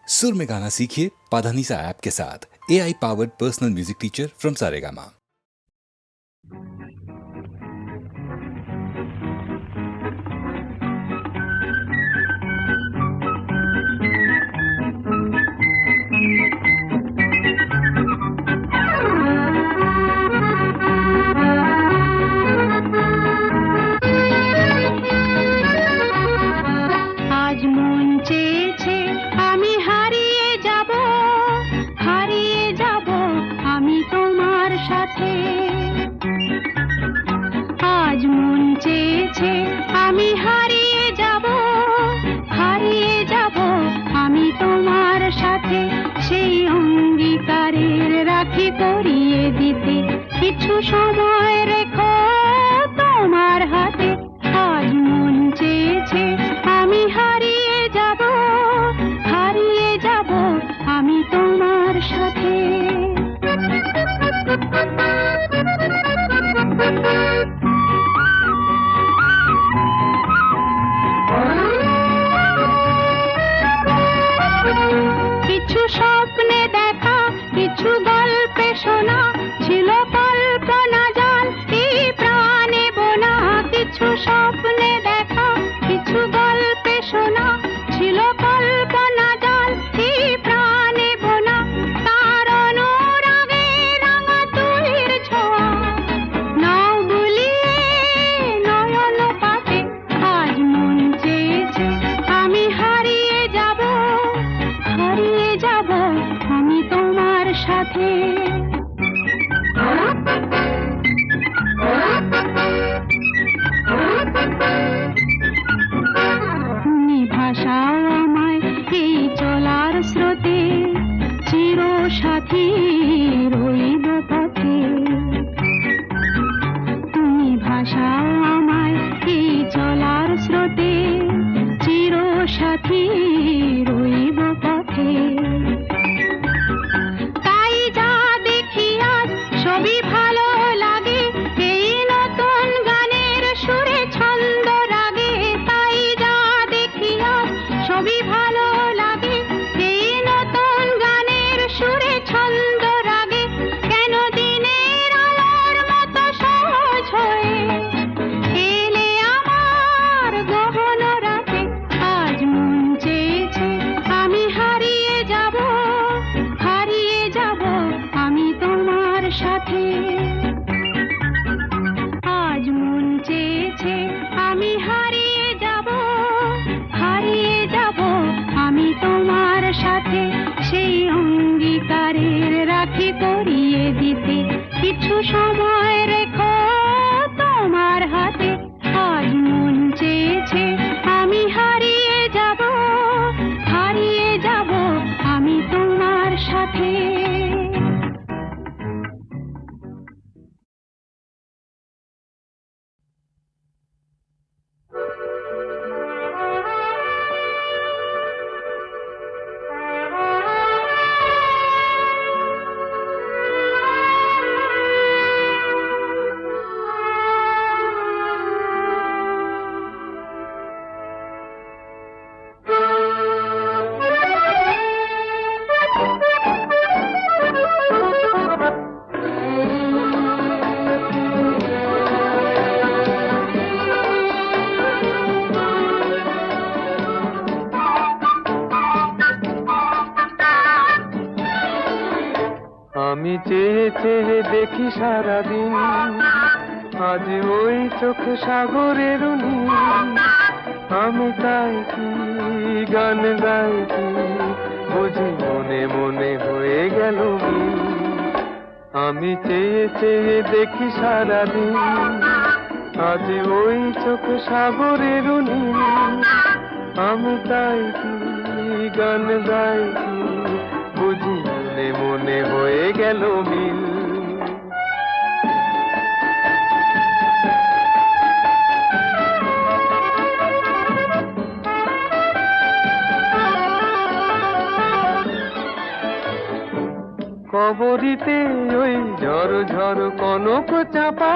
सुर में गाना सीखिए पाधानीसा ऐप के साथ। AI powered personal music teacher from Saregama. আজ মন চেয়েছে আমি হারিয়ে যাব আমি তোমার সাথে। আজ মন চেয়েছে আমি হারিয়ে যাব আমি তোমার সাথে। সেই অঙ্গীকারের রাখি পরিয়ে দিতে কিছু সময় রেখো তোমার হাতে। আজ মন চেয়েছে আমি হারিয়ে যাব আমি তোমার সাথে। কিছু স্বপ্নে দেখা, কিছু গল্পে শোনা, ছিল কল্পনা জাল এই প্রাণে বোনা। কিছু স্বপ্নে দেখা, কিছু গল্পে শোনা, ছিল কল্পনা জাল এই প্রাণে বোনা। তার অনুরাগে রাঙা তুলির ছোঁয়া নাও বুলিয়ে নয়ন পাতে। আজ মন চেয়েছে আমি হারিয়ে যাব আমি তোমার সাথে। তুমি ভাষাও আমায় এই চলার স্রোতে, চির সাথী রইব পথে। তুমি ভাষাও আমায় এই চলার স্রোতে, চির সাথী রইব পথে। তাই যা দেখি আজ সবই ভালো লাগে, এই নতুন গানের সুরে ছন্দ রাগে। তাই যা দেখি আজ সবই ভালো লাগে, এই নতুন গানের সুরে ছন্দ রাগে। কেন দিনের আলোর মতো সহজ হয়ে এলে আমার গহন রাতে। আজ মন চেয়েছে আমি হারিয়ে যাব আমি তোমার সাথে। আজ মন চেয়েছে আমি হারিয়ে যাব আমি তোমার সাথে। সেই অঙ্গীকারের রাখি পরিয়ে দিতে কিছু সময় রেখো তোমার হাতে। আজ মন চেয়েছে আমি হারিয়ে যাব আমি তোমার সাথে। আমি চেয়ে চেয়ে দেখি সারাদিন, আজ ওই চোখ সাগরের নীল। আমি তাই কি গান গাইছি, বুঝি মনে মনে হয়ে গেল মিল। আমি চেয়ে চেয়ে দেখি সারাদিন, আজ ওই চোখ সাগরের নীল। আমি তাই কি গান গাইছি, বুঝি মনে মনে হয়ে গেল মিল। কবরিতে ওই ঝড় ঝড় কনক চাপা,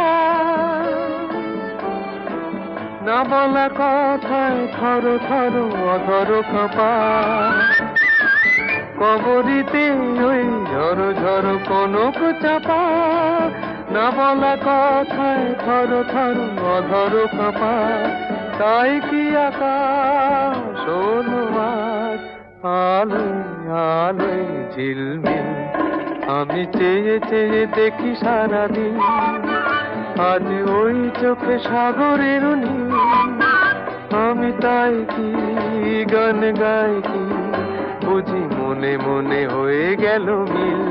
না বলা কথায় থর থর অধর খপা। কবরিতে ওই ঝড়ো ঝড়ো কনক চাপা, না বলা কথায় থর থর অধর কাঁপা, তাই কি আকাশ হলো আজ আলোয় আলোয় ঝিলমিল। আমি চেয়ে চেয়ে দেখি সারাদিন, আজ ওই চোখে সাগরের নীল। আমি তাই কি গান গাই কি, বুঝি মনে মনে হয়ে গেল মিল।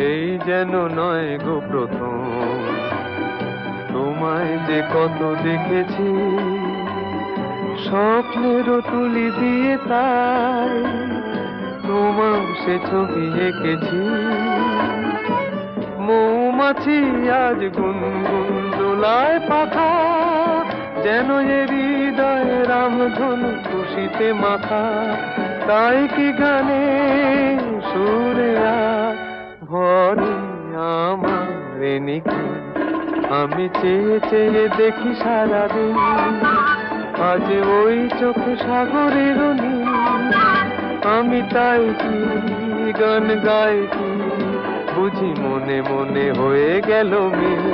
এই যেন নয় গো প্রথম, তোমায় যে কত দেখেছি, স্বপ্নেরও তুলি দিয়ে তাই তোমার সে ছবি এঁকেছি। মৌমাছি আজ গুনগুন দোলায় পাখা, যেন এ হৃদয় রামধনু খুশিতে মাখা। তাই কি গানে সুরে আজ ভরে আমার নিখি। আমি চেয়ে চেয়ে দেখি সারাদিন, আজ ওই চোখে সাগরের নীল। আমি তাই কি গান গাই কি, বুঝি মনে মনে হয়ে গেল মিল।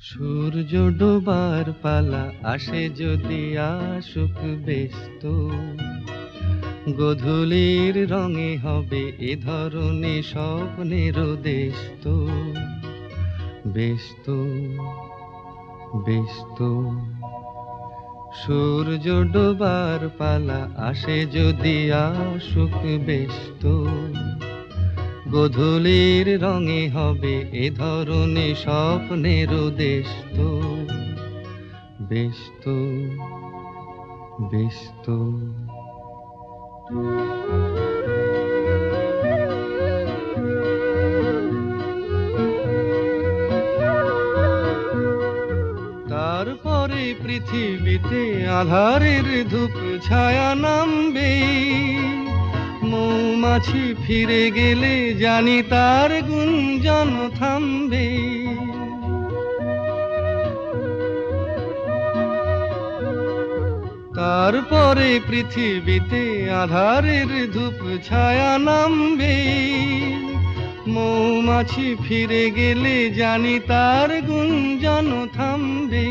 সূর্য ডোবার পালা আসে যদি আসুক ব্যস্ত, গোধূলির রঙে হবে এ ধরনে স্বপ্নের দেশ তো, ব্যস্ত ব্যস্ত। সূর্য ডোবার পালা আসে যদি আসুক ব্যস্ত, গোধূলির রঙে হবে এ ধরনে স্বপ্নের দেশ তো, ব্যস্ত ব্যস্ত। তারপরে পৃথিবীতে আধারের ধূপ ছায়া নামবে, মৌমাছি ফিরে গেলে জানি তার গুঞ্জন থামবে। তারপরে পৃথিবীতে আধারের ধূপ ছায়া নামবে, মৌমাছি ফিরে গেলে জানি তার গুঞ্জন থামবে।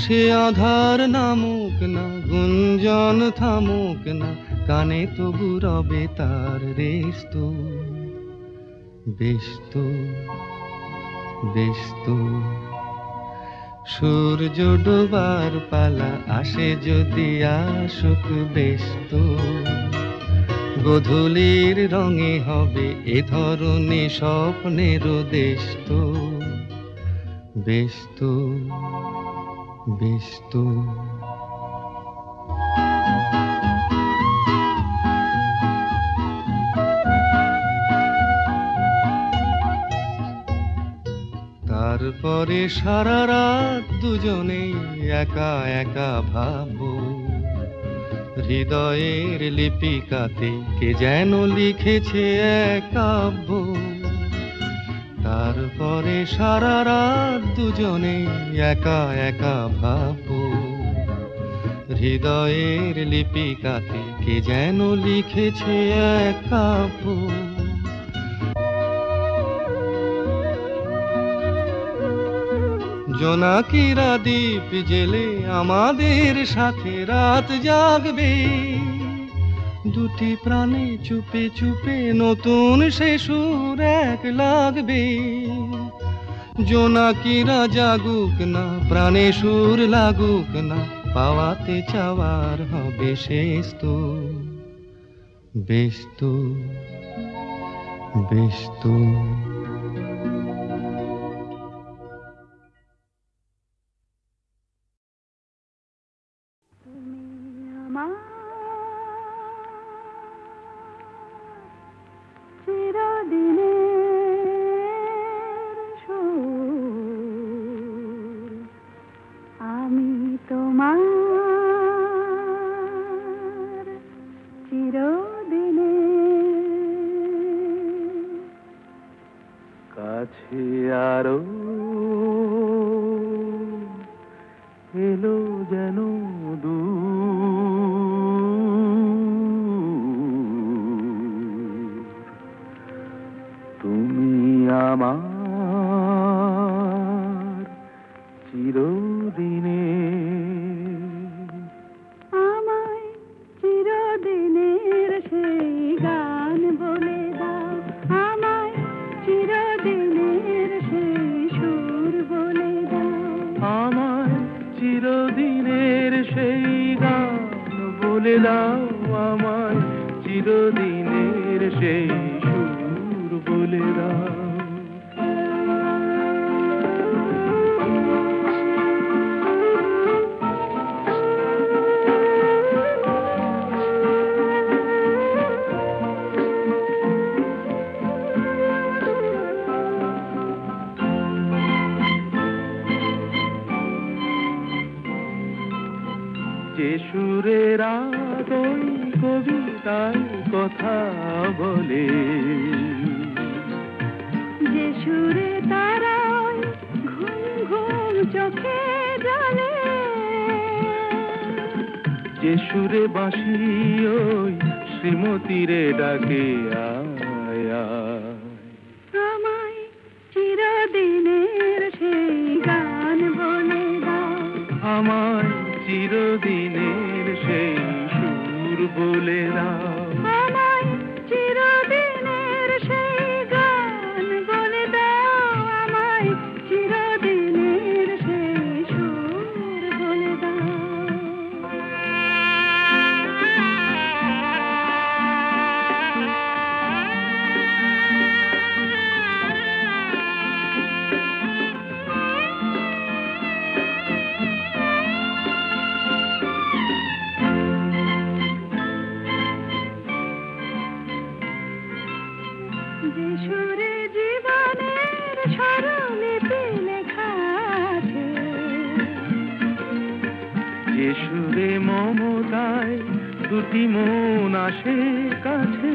সে আধার নামুক না, গুঞ্জন থামুক না, কানে তবু রবে তার রেস্ত, ব্যস্ত ব্যস্ত। সূর্য ডোবার পালা আসে যদি আসুক ব্যস্ত, গোধূলির রঙে হবে এ ধরনে স্বপ্নের দেশ তো, ব্যস্ত ব্যস্ত। তারপরে সারা রাত দুজনেই একা একা ভাববো, হৃদয়ের লিপিকাতে কে যেন লিখেছে এক কাব্য। তারপরে সারা রাত দুজনে একা একা ভাববো, হৃদয়ের লিপিকাতে কে যেন লিখেছে এক কাব্য। জোনাকিরা দ্বীপ জেলে আমাদের সাথে রাত জাগবে, দুটি প্রাণে চুপে চুপে নতুন সে সুর এক লাগবে। জোনাকিরা জাগুক না, প্রাণে সুর লাগুক না, পাওয়াতে চাওয়ার হবে শেষ তো, ব্যস্ত ব্যস্ত। আমার চিরদিনের সুর, আমি তোমার চিরদিনের। কাছে আরো এলো যেন দূর, তুমি আমার চিরদিনের। আমায় চিরদিনের সেই গান বলে দাও, আমায় চিরদিনের সেই সুর বলে দাও, আমায় চিরদিনের সেই গান বলে দাও, আমায় চিরদিনের সেই সুর বলে দাও। যে সুরের ওই কবিতায় কথা বলে, যে সুরে তারা ঘুম ঘুম চোখে জলে, যে সুরে বাঁশি ওই শ্রীমতীরে ডাকে আয় আয়। আমায় চিরদিনের সেই যে সুরে মমতায় দুটি মন আসে কাছে,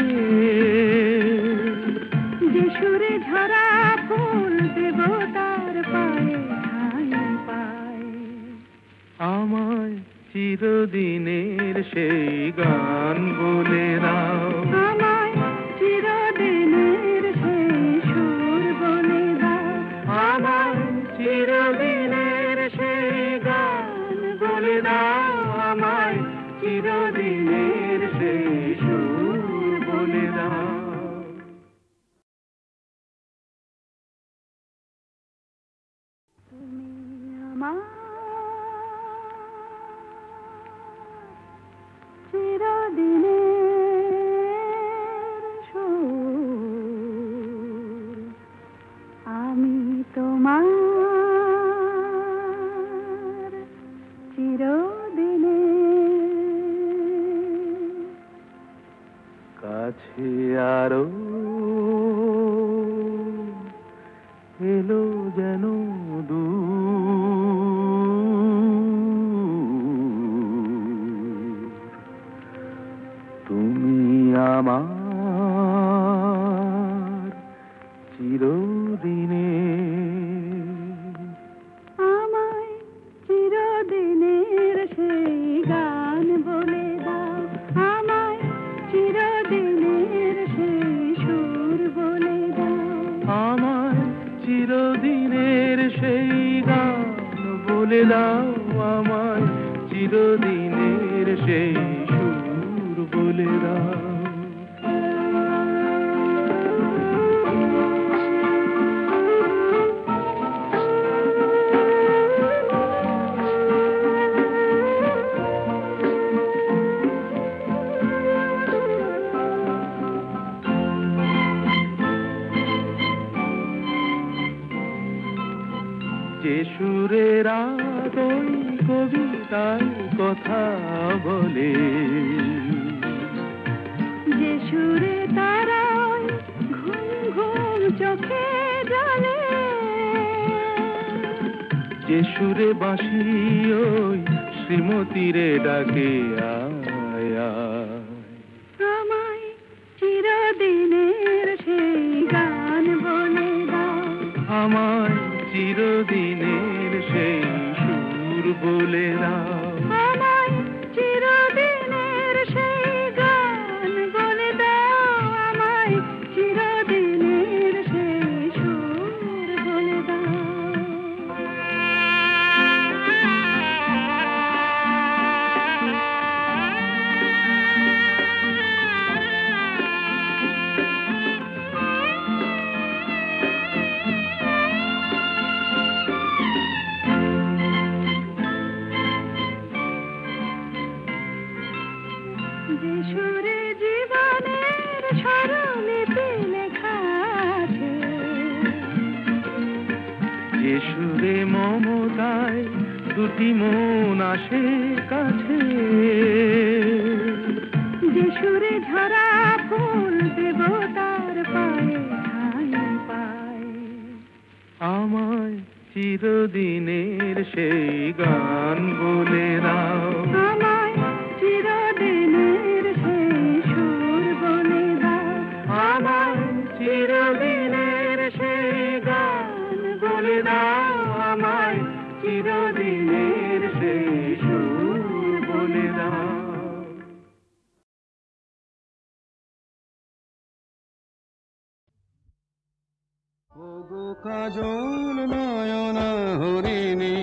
যে সুরে ঝরা ফুল দেবতার পায়ে ঠাঁই পায়। আমায় চিরদিনের সেই গান বলে দাও, আমায় চিরদিনের সেই সুর বলে দাও, আমায় চিরদিনের সেই গান বলে দাও, আমায় চিরদিনের সেই সুর বলে দাও। তুমি আমার চিরদিনের সুর, আমি তোমার চিরদিনের। কাছে আরো এলো যেন দূর, তুমি আমার চিরদিনের। আমায় চিরদিনের সেই গান বলে দাও, আমায় চিরদিনের সেই সুর বলে দাও, আমায় চিরদিনের সেই গান বলে দাও, আমায় চিরদিনের সেই সুর বলে দাও। যে সুরের আদই কবিতায় কথা বলে, যে সুরে তারায় ঘুম ঘুম চোখে জলে, যে সুরে বাঁশি ওই শ্রীমতীরে ডাকে আয় আয়। আমায় চিরদিনের সেই গান বলে দাও, আমায় চিরদিনের সেই সুর বলে দাও, আমায় চিরদিনের সেই গান বলে দাও, আমায় চিরদিনের সেই সুর বলে দাও। যে সুরে জীবনের স্বরলিপি লেখা আছে, যে সুরে মমতায় দুটি মন আসে কাছে, যে সুরে ঝরা ফুল দেবতার পায়ে ঠাঁই পায়। আমায় চিরদিনের সেই গান বলে দাও, আমায় চিরদিনের সেই সুর বলে দাও, আমায় চিরদিনের সেই গান বলে দাও, আমায় চিরদিনের সেই সুর বলে দাও। ওগো কাজল নয়ন হরিণী,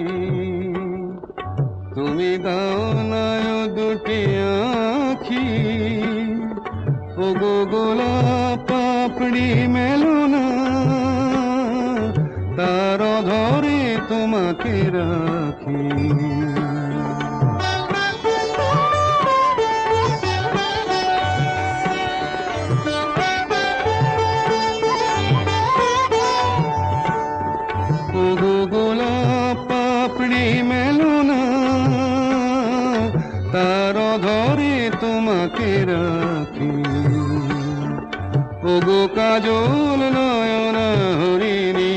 তুমি দাও নয় দুটি আখি, ওগো গোলাপ পাপড়ি মেলো না, তার ধরে তোমাকে রাখি। ওগো গোলাপ পাপড়ি মেলো না, তার ধরে তোমাকে রাখি। ওগো কাজল নয়ন হরিণী,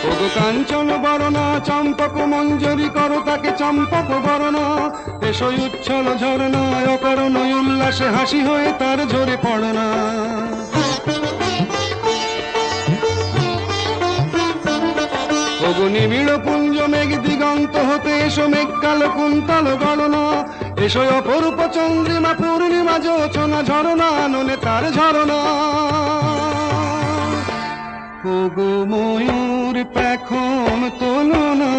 ওগো কাঞ্চন বরণা চম্পক মঞ্জরি করো তাকে চম্পক বরণ, এসো উচ্ছল ঝরনা অকারণ উল্লাসে হাসি হয়ে তার ঝরে পড়না। ওগো নিবিড় পুঞ্জ মেঘ দিগন্ত হতে এসো মেঘ কালো কুন্তল গণনা, এসো অপরূপ চন্দ্রিমা পূর্ণিমা যোচনা ঝরনা ননে তার ঝরনা। ওগো ময়ূর পেখম তোলো না,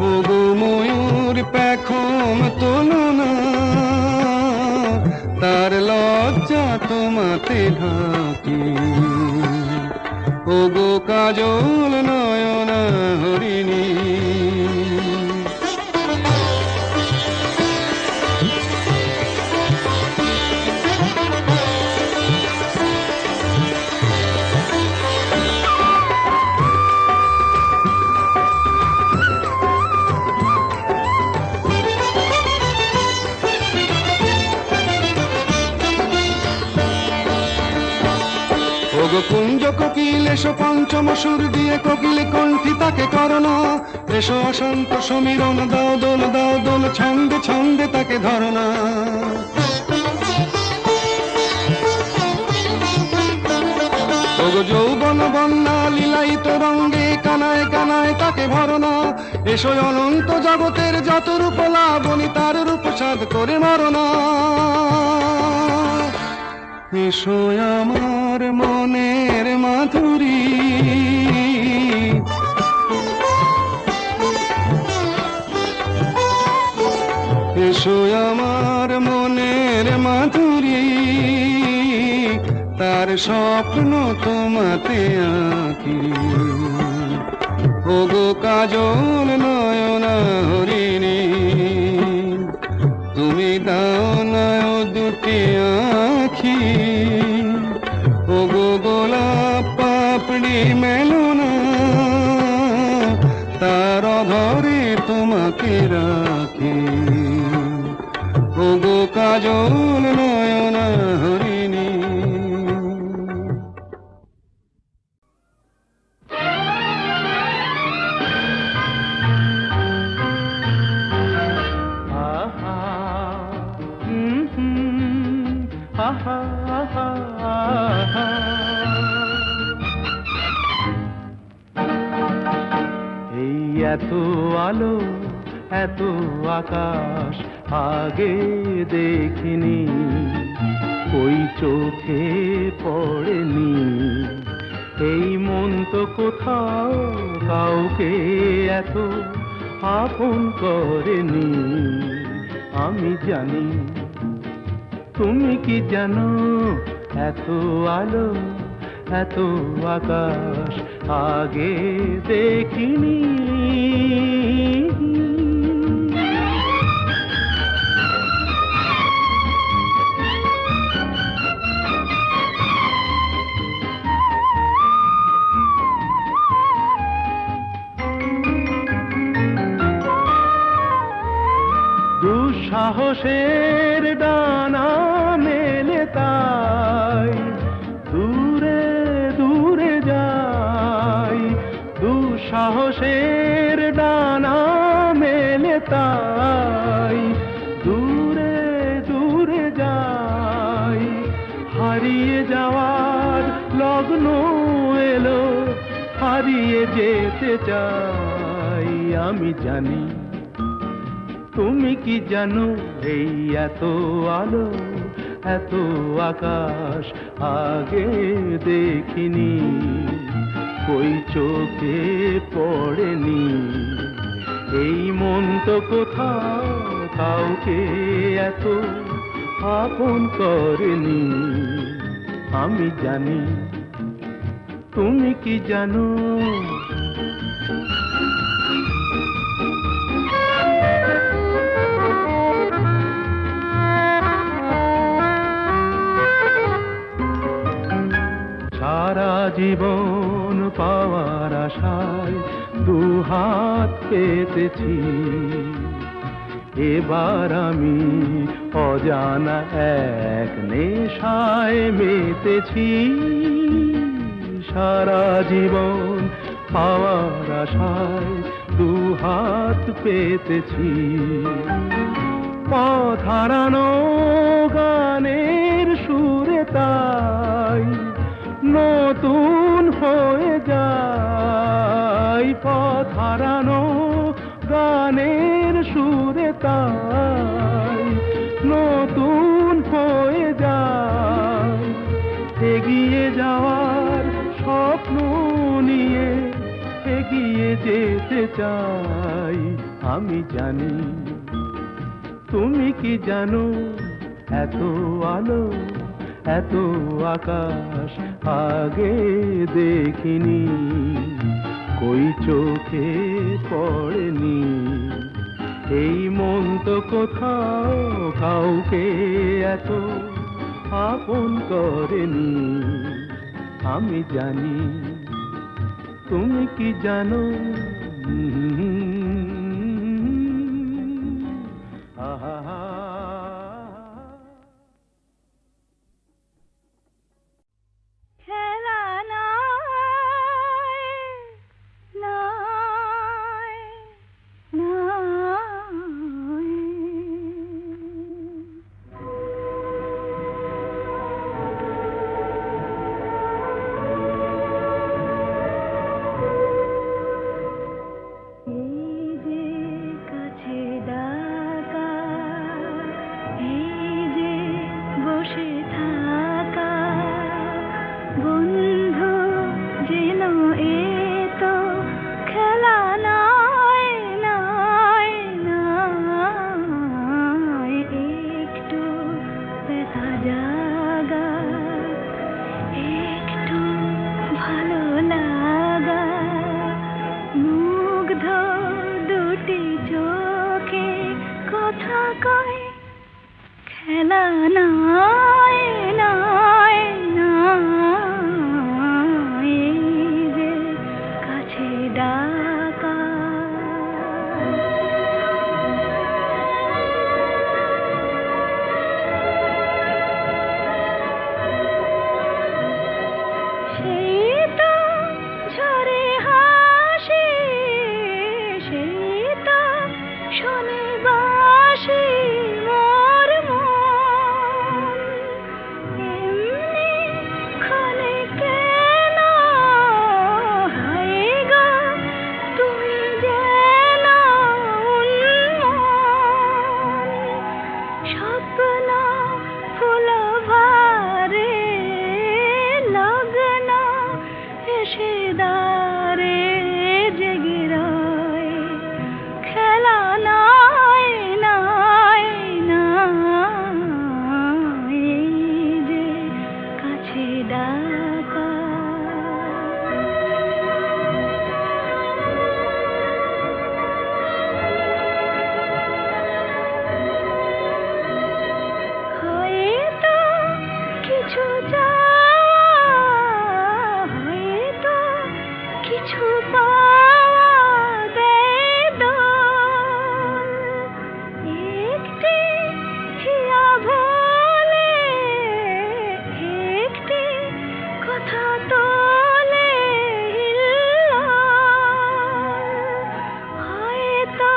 ওগো ময়ূর পেখম তোলো না, তার লজ্জা তোমাতে ঢাকি। ওগো কাজল নয়না হরিণী, ওগো কুঞ্জ কোকিল এসো পঞ্চম সুর দিয়ে কোকিল কণ্ঠী তাকে করোনা, এসো অশান্ত সমীরণ দাও দোল ছন্দে ছন্দে তাকে ধরনা। ওগো যৌবন বন্যা লীলায়িত রঙ্গে কানায় কানায় তাকে ভরনা, এসো অনন্ত জগতের যত রূপ লাবণী তার রূপ সাধ করে মরনা। এসো আমার মনের মাধুরী, এসো আমার মনের মাধুরী, তার স্বপ্ন তোমাতে আঁকি। ওগো কাজল নয়না হরিণী, তুমি দাও না দুটি আঁখি। ওগো গোলাপ পাপড়ি মেলো না, তার ধরে তোমাকে রাখি। ওগো কাজল নয়না হরিণী। এই এত আলো এত আকাশ আগে দেখিনি, ওই চোখে পড়েনি। এই মন তো কোথাও কাউকে এত আপন করেনি। আমি জানি তুমি কি জানো, এত আলো এত আকাশ আগে দেখিনি। দুঃসাহসের ডানা মেলে তাই দূরে দূরে যাই। দুঃসাহসের ডানা মেলে তাই দূরে দূরে যাই। হারিয়ে যাওয়ার লগ্ন এলো, হারিয়ে যেতে চাই। আমি জানি তুমি কি জানো, এই এত আলো এত আকাশ আগে দেখিনি, ওই চোখে পড়েনি। এই মন তো কোথাও কাউকে এত আপন করেনি। আমি জানি তুমি কি জানো। সারা জীবন পাওয়ার আশায় দুহাত পেতেছি, এবার আমি অজানা এক নেশায় মেতেছি, সারা জীবন পাওয়ার আশায় দুহাত পেতেছি। পথ হারানো গানের সুরে তাই নতুন হয়ে যায়, পথ হারানো গানের সুরে তাই নতুন হয়ে যায়। এগিয়ে যাওয়ার স্বপ্ন নিয়ে এগিয়ে যেতে চাই। আমি জানি তুমি কি জানো, এত আলো এত আকাশ আগে দেখিনি, কই চোখে পড়েনি। এই মন তো কোথাও কাউকে এত আপন করেনি। আমি জানি তুমি কি জানো, খেলা নাই, নাই, নাই। এই যে কাছে ডাকা, এই যে বসে থাকা, বন্ধু যেন এ তো খেলা নাই, নাই, নাই। একটু ব্যথা জাগা, একটু ভালো লাগা, মুগ্ধ দুটি চোখে কথা কয়, খেলা নাই, নাই, নাই। এই যে কাছে ডাকা। সেই তো ঝরে হাসি, সেই তো শোনে বাঁশি মোর মন। এমনি ক্ষণে কেন হায় গো তুমি যেন উন্মন। স্বপ্ন ফুল ভারে লগ্ন এসে দাঁড়ে জেগে রয়, খেলা নাই, নাই, নাই। এই যে কাছে ডাকা। হয়তো কিছু চাওয়া, হয়তো কিছু পাওয়া দেয় দোল। একটি হিয়া ভোলে, একটি কথা তোলে হিল্লোল। হয়তো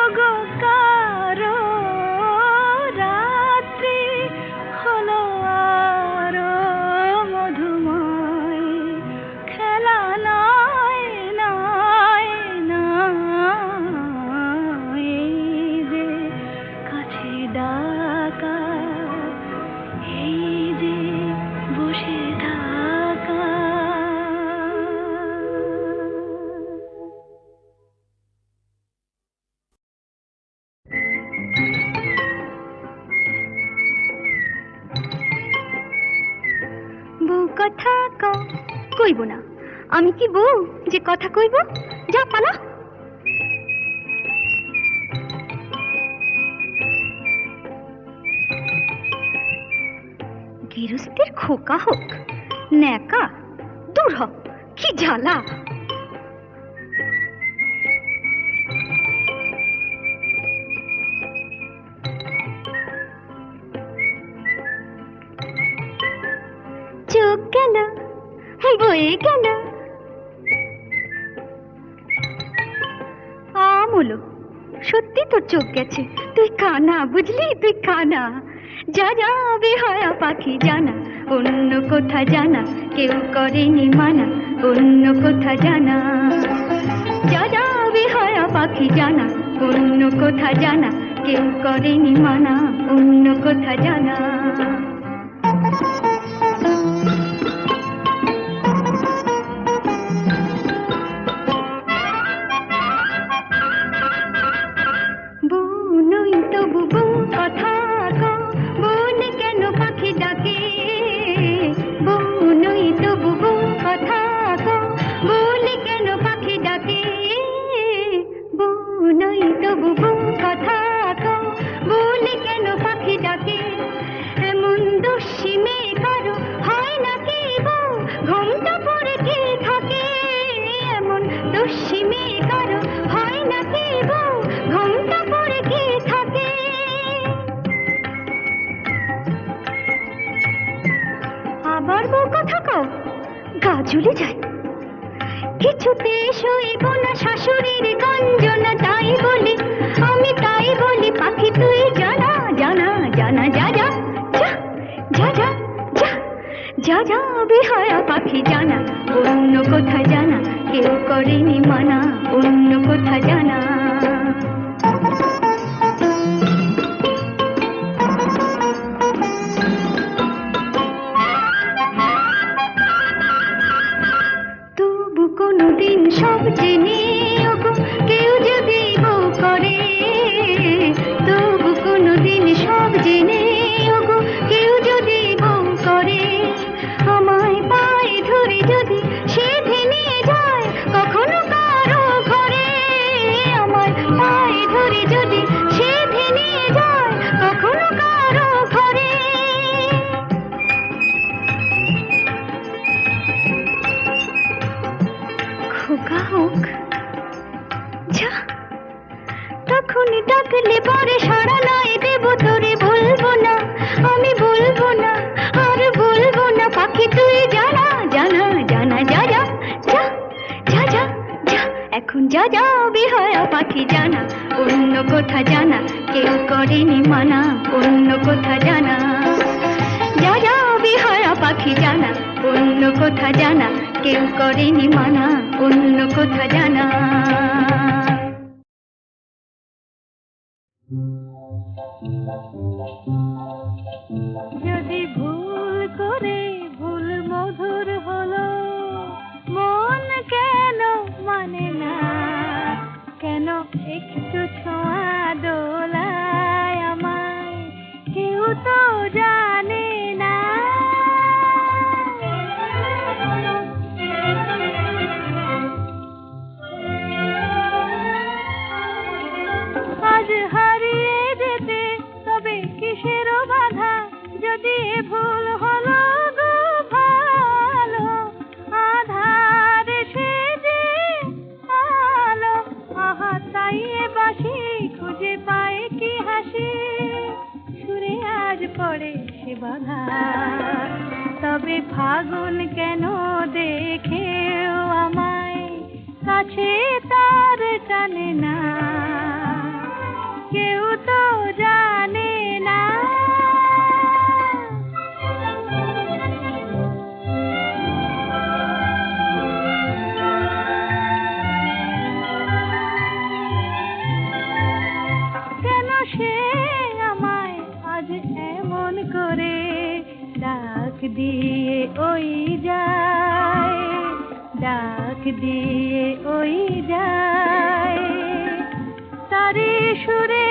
ওগো কারো রাত্রি হলো আরো মধুময়, খেলা নাই, নাই, নাই। এই যে কাছে ডাকা, এই যে বসে থাকা। বউ কথা কইব না, আমি কি বউ যে কথা কইব? যা পালা। গৃহস্থের খোকা হোক ন্যাকা, দূর হ, কি জ্বালা। গেল বয়ে গেল আমলো সত্যি তোর চোখ গেছে তুই কানা বুঝলি তুই কানা যা যা বেহায়া পাখি জানা অন্য কোথা জানা কেউ করেনি মানা অন্য কোথা জানা যা যা বেহায়া পাখি জানা অন্য কোথা জানা কেউ করেনি মানা অন্য কোথা জানা বুনই তো বুবু কথা গো বুন কেন পাখি ডাকে বুনই তো বুবু কথা গো বুন কেন পাখি ডাকে বুনই তো বুবু কথা গো বুন কেন পাখি ডাকে এমন দুশ্চিমে কারো হয় নাকি গো ঘুমটা পড়ে কে থাকে এমন দুশ্চিমে কারো হয় নাকি গো ঘুমটা পড়ে কে থাকে আবার বউ কথা কও গা জ্বলে যায় কিছুতে সইব না শাশুড়ির গঞ্জনা তাই বলি আমি তাই বলি পাখি তুই জানা জানা জানা যা যা যা যা যা যা যা যা বেহায়া পাখি জানা অন্য কোথা জানা কেউ করেনি মানা অন্য কোথা জানা তবু কোনোদিন সব জেনে ওগো কেউ যদি বউ করে তবু কোনোদিন সব জেনে ওগো কেউ যদি বউ করে আমায় পায়ে ধরে যদি সে ভেঙে যায় কখনো কারো ঘরে আমায় পায়ে ধরে যদি সে ভেঙে যায় কখনো কারো ঘরে খোকা হোক যা তখন ডাকলে পরে সাড়া নাই দেব তোরে বলবো না আমি বলবো না আর বলবো না পাখি তুই জানা জানা জানা যা যা যা যা যা যা এখন যা যা বেহায়া পাখি জানা অন্য কোথা জানা কেউ করেনি মানা অন্য কোথা জানা যা যা বেহায়া পাখি জানা অন্য কোথা জানা কেউ করেনি মানা অন্য কোথা জানা যদি ভুল করে ভুল মধুর হলো মন কেন মানে না কেন একটু ছোঁয়া দোলায় আমায় কেউ তো জানে না আজ হারিয়ে যেতে তবে কিসেরও বাধা যদি ভুল হলো গো ভালো আধার সে যে আলো আহা তাই বাসি খুঁজে পায় কি হাসি সুরে আজ পড়ে সে বাধা তবে ফাগুন কেন দেখেও আমায় কাছে তার টানে না কেউ তো জানে না কেন সে আমায় আজ এমন করে ডাক দিয়ে ওই যায় ডাক দিয়ে ওই যায় তারে সুরে